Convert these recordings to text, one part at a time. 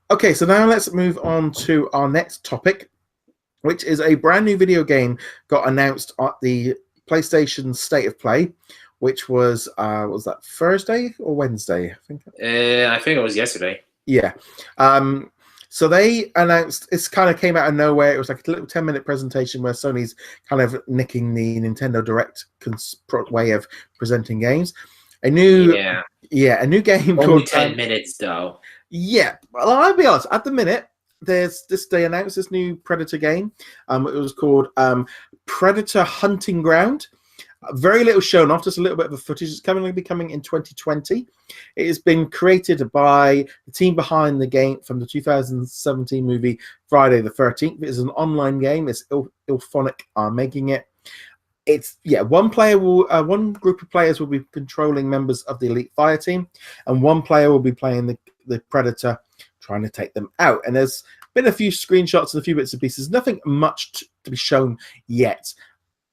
Okay, so now let's move on to our next topic, which is a brand new video game got announced at the PlayStation State of Play, which was that Thursday or Wednesday? I think. I think it was yesterday. Yeah. So they announced, it's kind of came out of nowhere. It was like a little 10-minute presentation where Sony's kind of nicking the Nintendo Direct way of presenting games. A new game Only called 10 minutes though. Yeah, well, I'll be honest. At the minute, they announced this new Predator game. It was called Predator Hunting Ground. Very little shown off, just a little bit of the footage. It's going to be coming in 2020. It has been created by the team behind the game from the 2017 movie Friday the 13th. It is an online game. It's Ilphonic are making it. It's one group of players will be controlling members of the elite fire team, and one player will be playing the Predator, trying to take them out. And there's been a few screenshots and a few bits and pieces. Nothing much to be shown yet.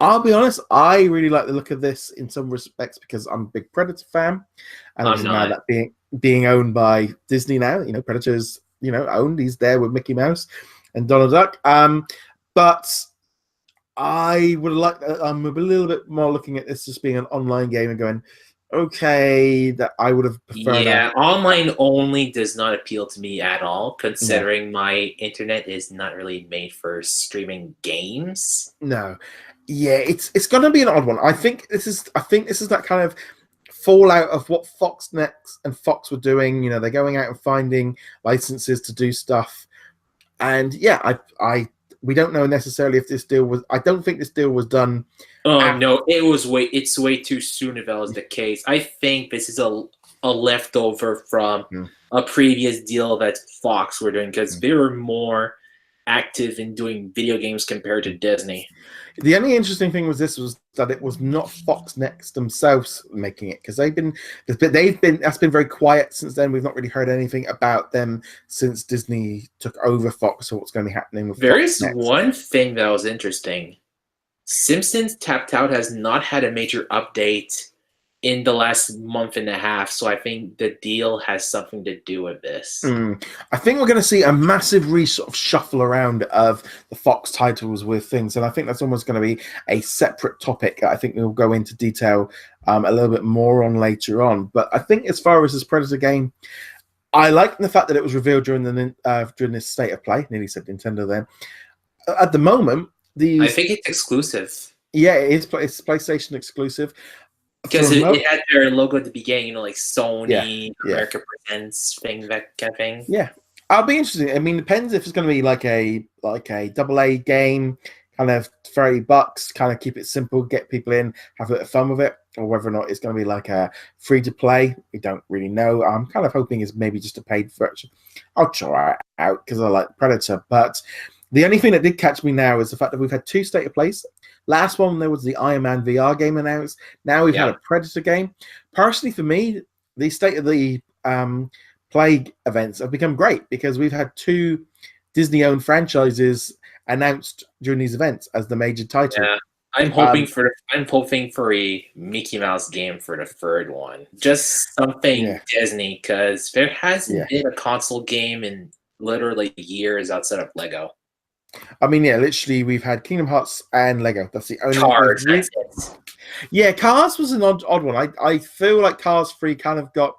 I'll be honest, I really like the look of this in some respects because I'm a big Predator fan, and obviously now that being owned by Disney now, Predator's owned. He's there with Mickey Mouse and Donald Duck. But I would like. I'm a little bit more looking at this as being an online game and going, okay, that I would have preferred. Yeah, online only does not appeal to me at all, considering my internet is not really made for streaming games. No. Yeah, it's gonna be an odd one. I think this is that kind of fallout of what Fox Next and Fox were doing. They're going out and finding licenses to do stuff. And yeah, we don't know necessarily if this deal was. I don't think this deal was done. Oh no, it's way too soon if that was the case. I think this is a leftover from a previous deal that Fox were doing because they were more active in doing video games compared to Disney. The only interesting thing was that it was not Fox Next themselves making it, because that's been very quiet since then. We've not really heard anything about them since Disney took over Fox or what's going to be happening with There Fox is Next. one thing that was interesting. Simpsons Tapped Out has not had a major update in the last month and a half, so I think the deal has something to do with this. I think we're going to see a massive sort of shuffle around of the Fox titles with things, and I think that's almost going to be a separate topic. I think we'll go into detail a little bit more on later on. But I think as far as this Predator game, I like the fact that it was revealed during this State of Play. Nearly said Nintendo then. At the moment, I think it's exclusive. Yeah, it's PlayStation exclusive. Because it had their logo at the beginning, like Sony, America Presents, that kind of thing. Yeah, I'll be interested. I mean, it depends if it's going to be like a AA game, kind of $30, kind of keep it simple, get people in, have a bit of fun with it, or whether or not it's going to be like a free to play. We don't really know. I'm kind of hoping it's maybe just a paid version. I'll try it out because I like Predator. But the only thing that did catch me now is the fact that we've had two State of Plays. Last one, there was the Iron Man VR game announced. Now we've had a Predator game. Personally, for me, the State of the Play events have become great because we've had two Disney-owned franchises announced during these events as the major title. Yeah, I'm hoping for a Mickey Mouse game for the third one. Just something Disney, because there hasn't been a console game in literally years outside of Lego. I mean, literally, we've had Kingdom Hearts and Lego. That's the only Cars. That's it. Yeah, Cars was an odd one. I feel like Cars 3 kind of got.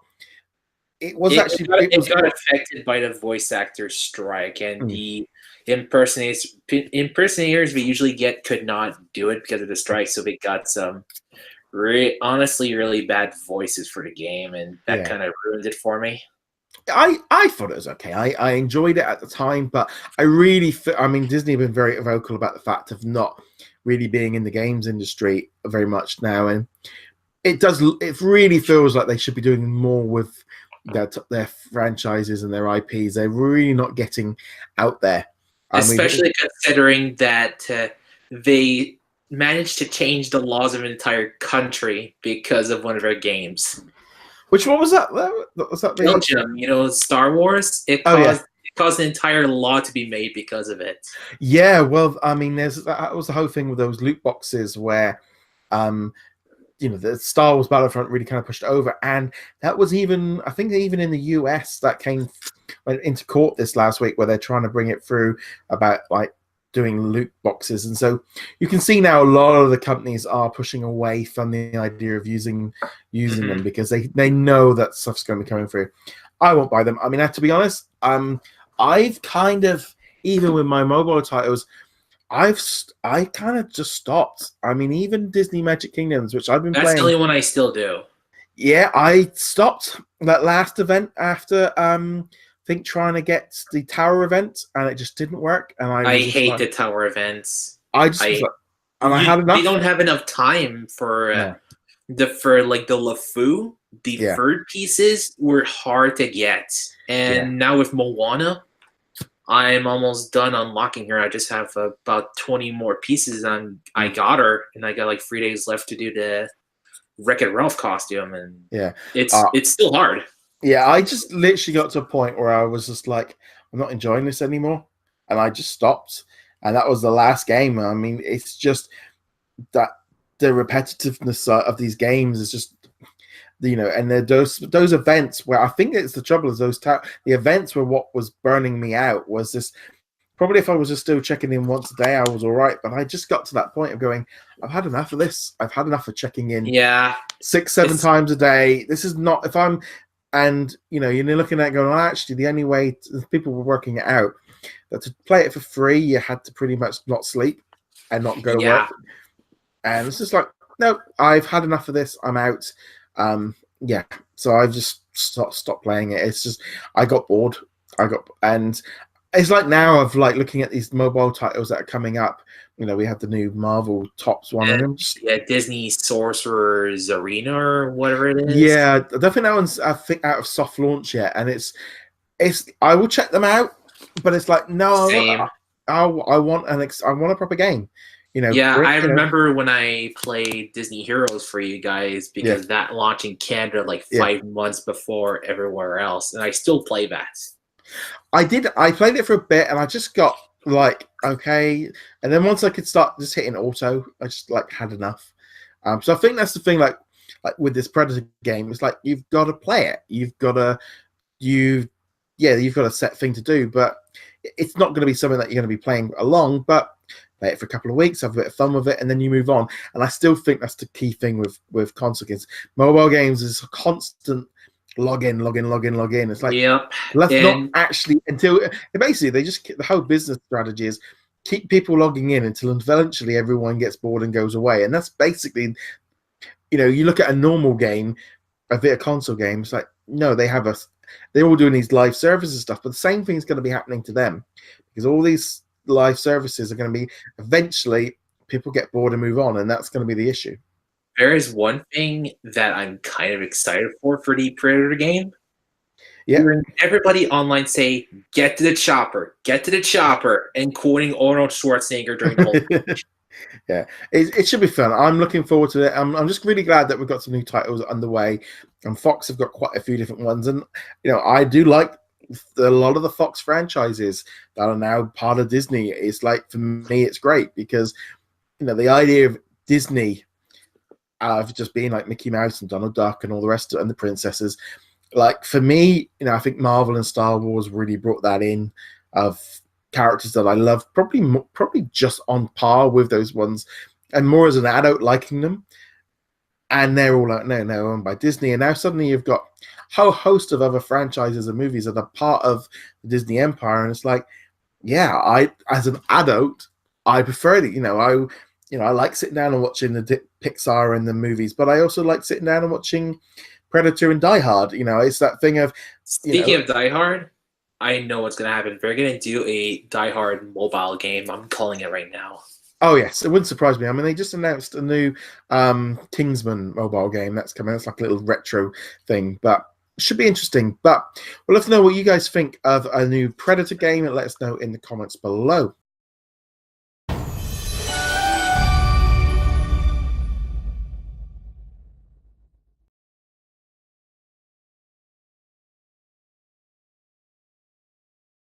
It got affected by the voice actor strike, and the impersonators we usually get could not do it because of the strike, so we got some honestly really bad voices for the game, and that kind of ruined it for me. I thought it was okay. I enjoyed it at the time, but I mean, Disney have been very vocal about the fact of not really being in the games industry very much now, and it really feels like they should be doing more with their franchises and their IPs. They're really not getting out there. Especially considering that they managed to change the laws of an entire country because of one of their games. Which one was that? Was that Belgium? Star Wars. It caused an entire law to be made because of it. Yeah, well, I mean, that was the whole thing with those loot boxes where the Star Wars Battlefront really kind of pushed it over, and that was even, I think, even in the US that went into court this last week where they're trying to bring it through about like doing loot boxes. And so you can see now a lot of the companies are pushing away from the idea of using them because they know that stuff's going to be coming through. I won't buy them. I mean, to be honest, I've kind of, even with my mobile titles, I kind of just stopped. I mean, even Disney Magic Kingdoms, which I've been playing. That's the only one I still do. Yeah, I stopped that last event after think trying to get the tower event, and it just didn't work. And I hate the tower events. I had enough. They don't have enough time for the LeFou. The third pieces were hard to get, and now with Moana, I'm almost done unlocking her. I just have about 20 more pieces, and I got her, and I got like 3 days left to do the Wreck-It Ralph costume, and it's still hard. Yeah, I just literally got to a point where I was just like, I'm not enjoying this anymore, and I just stopped. And that was the last game. I mean, it's just that the repetitiveness of these games is just, and those events where I think it's the trouble is the events were what was burning me out. Was this probably if I was just still checking in once a day, I was all right. But I just got to that point of going, I've had enough of this. I've had enough of checking in 6-7 times a day. This is not if I'm. And, you're looking at it going, well, actually, the only way people were working it out that to play it for free, you had to pretty much not sleep and not go to work. And it's just like, no, I've had enough of this. I'm out. So I've just stopped playing it. It's just, I got bored. And it's like now of like looking at these mobile titles that are coming up. We have the new Marvel Tops one. And Disney Sorcerer's Arena or whatever it is. Yeah, I don't think that one's out of soft launch yet. And it's I will check them out, but it's like, no, I want a proper game. I remember when I played Disney Heroes for you guys because that launched in Canada like 5 months before everywhere else, and I still play that. I did. I played it for a bit, and I just got like, okay. And then once I could start just hitting auto, I just like had enough. So I think that's the thing. Like with this Predator game, it's like you've got to play it. You've got a set thing to do, but it's not going to be something that you're going to be playing along. But play it for a couple of weeks, have a bit of fun with it, and then you move on. And I still think that's the key thing with console games. Mobile games is a constant log in. It's like, let's not actually until basically the whole business strategy is keep people logging in until eventually everyone gets bored and goes away. And that's basically, you look at a normal game, a bit of console games, like, no, they're all doing these live services stuff, but the same thing's going to be happening to them because all these live services are going to be eventually people get bored and move on, and that's going to be the issue. There is one thing that I'm kind of excited for the Predator game. Yeah. Hearing everybody online say, get to the chopper, and quoting Arnold Schwarzenegger during the whole Yeah, it should be fun. I'm looking forward to it. I'm just really glad that we've got some new titles underway, and Fox have got quite a few different ones. And, I do like a lot of the Fox franchises that are now part of Disney. It's like, for me, it's great because, the idea of Disney of just being like Mickey Mouse and Donald Duck and all the rest of it, and the princesses. Like, for me, I think Marvel and Star Wars really brought that in of characters that I love, probably just on par with those ones, and more as an adult liking them. And they're all like, no, owned by Disney. And now suddenly you've got a whole host of other franchises and movies that are part of the Disney empire. And it's like, I, as an adult, I prefer it. I like sitting down and watching the Pixar and the movies, but I also like sitting down and watching Predator and Die Hard. It's that thing of... Speaking of Die Hard, I know what's going to happen. They're going to do a Die Hard mobile game. I'm calling it right now. Oh, yes. It wouldn't surprise me. I mean, they just announced a new Kingsman mobile game that's coming. It's like a little retro thing, but it should be interesting. But we'll let us know what you guys think of a new Predator game and let us know in the comments below.